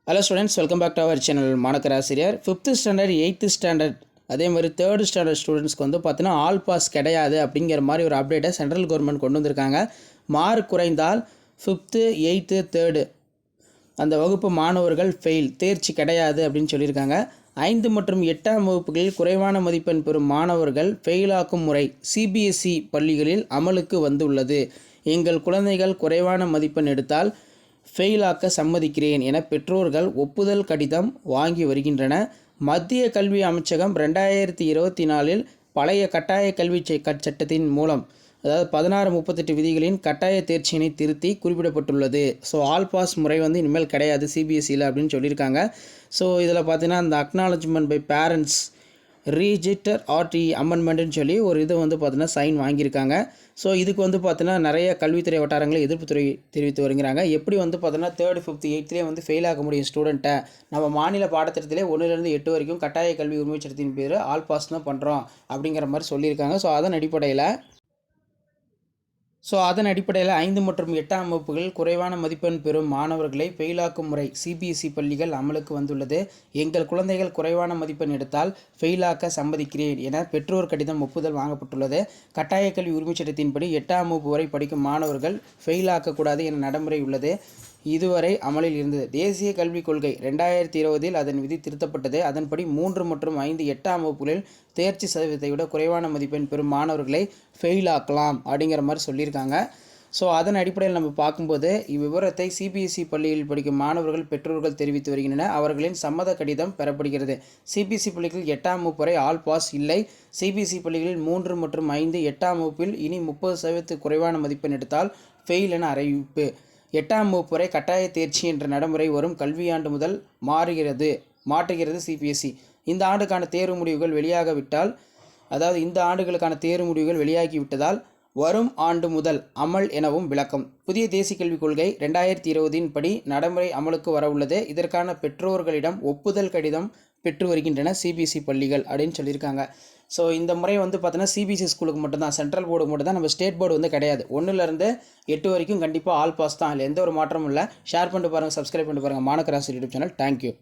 Hello students, welcome back to our channel மாணக்கராசிரியர். 5th standard 8th standard அதே மாதிரி 3rd standard ஸ்டூடெண்ட்ஸ்க்கு வந்து பார்த்தீங்கன்னா ஆல் பாஸ் கிடையாது அப்படிங்கிற மாதிரி ஒரு அப்டேட்டை சென்ட்ரல் கவர்மெண்ட் கொண்டு வந்திருக்காங்க. மார்க் குறைந்தால் 5th 8th 3rd அந்த வகுப்பு மாணவர்கள் ஃபெயில், தேர்ச்சி கிடையாது அப்படின்னு சொல்லியிருக்காங்க. 5 மற்றும் 8ஆம் வகுப்புகளில் குறைவான மதிப்பெண் பெறும் மாணவர்கள் ஃபெயிலாக்கும் முறை சிபிஎஸ்இ பள்ளிகளில் அமலுக்கு வந்துள்ளது. எங்கள் குழந்தைகள் குறைவான மதிப்பெண் எடுத்தால் ஃபெயிலாக்க சம்மதிக்கிறேன் என பெற்றோர்கள் ஒப்புதல் கடிதம் வாங்கி வருகின்றன. மத்திய கல்வி அமைச்சகம் 2024 பழைய கட்டாய கல்வி சட்டத்தின் மூலம், அதாவது 1638 விதிகளின் கட்டாய தேர்ச்சியினை திருத்தி குறிப்பிடப்பட்டுள்ளது. ஸோ ஆல் பாஸ் முறை வந்து இனிமேல் கிடையாது சிபிஎஸ்சியில் அப்படின்னு சொல்லியிருக்காங்க. ஸோ இதில் பார்த்தீங்கன்னா அந்த அக்னாலஜ்மெண்ட் பை பேரண்ட்ஸ் ரீஜிஸ்டர் ஆர்டி அமெண்ட்மெண்ட்டுன்னு சொல்லி ஒரு இது வந்து பார்த்தீங்கன்னா சைன் வாங்கியிருக்காங்க. ஸோ இதுக்கு வந்து பார்த்தீங்கன்னா நிறைய கல்வித்துறை வட்டாரங்களில் எதிர்ப்பு தெரிவித்து வருகிறாங்க. எப்படி வந்து பார்த்தீங்கன்னா 3rd 5th 8th வந்து ஃபெயில் ஆக முடியும் ஸ்டூடெண்ட்டை? நம்ம மாநில பாடத்திட்டத்திலே 1லேருந்து 8 வரைக்கும் கட்டாய கல்வி உரிமை சட்டத்தின் பேர் ஆல் பாஸ் தான் பண்ணுறோம் அப்படிங்கிற மாதிரி சொல்லியிருக்காங்க. ஸோ அதன் அடிப்படையில் 5 மற்றும் 8ஆம் வகுப்புகளில் குறைவான மதிப்பெண் பெறும் மாணவர்களை ஃபெயிலாக்கும் முறை சிபிஎஸ்இ பள்ளிகள் அமலுக்கு வந்துள்ளது. எங்கள் குழந்தைகள் குறைவான மதிப்பெண் எடுத்தால் ஃபெயிலாக்க சம்மதிக்கிறேன் என பெற்றோர் கடிதம் ஒப்புதல் வாங்கப்பட்டுள்ளது. கட்டாய கல்வி உரிமைச் சட்டத்தின்படி 8ஆம் வகுப்பு வரை படிக்கும் மாணவர்கள் ஃபெயிலாக்கக்கூடாது என நடைமுறை உள்ளது. இதுவரை அமலில் இருந்தது. தேசிய கல்விக் கொள்கை 2020 அதன் விதி திருத்தப்பட்டது. அதன்படி 3 மற்றும் 5 8ஆம் வகுப்புகளில் தேர்ச்சி சதவீதத்தை விட குறைவான மதிப்பெண் பெறும் மாணவர்களை ஃபெயில் ஆக்கலாம் அப்படிங்கிற மாதிரி சொல்லியிருக்காங்க. ஸோ அதன் அடிப்படையில் நம்ம பார்க்கும்போது இவ்விவரத்தை சிபிஎஸ்இ பள்ளியில் படிக்கும் மாணவர்கள் பெற்றோர்கள் தெரிவித்து வருகின்றனர். அவர்களின் சம்மத கடிதம் பெறப்படுகிறது. சிபிஎஸ்இ பள்ளிகளில் 8ஆம் வகுப்பு வரை ஆல் பாஸ் இல்லை. சிபிஎஸ்இ பள்ளிகளில் 3 மற்றும் 5 8ஆம் வகுப்பில் இனி 30% குறைவான மதிப்பெண் எடுத்தால் ஃபெயில் என அறிவிப்பு. 8ஆம் வகுப்பு வரை கட்டாய தேர்ச்சி என்ற நடைமுறை வரும் கல்வியாண்டு முதல் மாற்றுகிறது சிபிஎஸ்இ. இந்த ஆண்டுக்கான தேர்வு முடிவுகள் வெளியாகிவிட்டால், அதாவது இந்த ஆண்டுகளுக்கான தேர்வு முடிவுகள் வெளியாகிவிட்டதால் வரும் ஆண்டு முதல் அமல் எனவும் விளக்கம். புதிய தேசிய கல்விக் கொள்கை 2020 படி நடைமுறை அமலுக்கு வர உள்ளது. இதற்கான பெற்றோர்களிடம் ஒப்புதல் கடிதம் பெற்று வருகின்றன சிபிஎஸ்இ பள்ளிகள் அப்படின்னு சொல்லியிருக்காங்க. ஸோ இந்த முறை வந்து பார்த்தீங்கன்னா சிபிஎஸ்இ ஸ்கூலுக்கு மட்டும்தான், சென்ட்ரல் போர்டு மட்டும் தான், நம்ம ஸ்டேட் போர்டு வந்து கிடையாது. 1லேருந்து 8 வரைக்கும் கண்டிப்பாக ஆல் பாஸ் தான். அதில் எந்த ஒரு மாற்றமும் இல்லை. ஷேர் பண்ணிட்டு பாருங்கள், சப்ஸ்கிரைப் பண்ணிட்டு பாருங்கள் மாணக்கராசி யூடியூப் சேனல். தேங்க்யூ.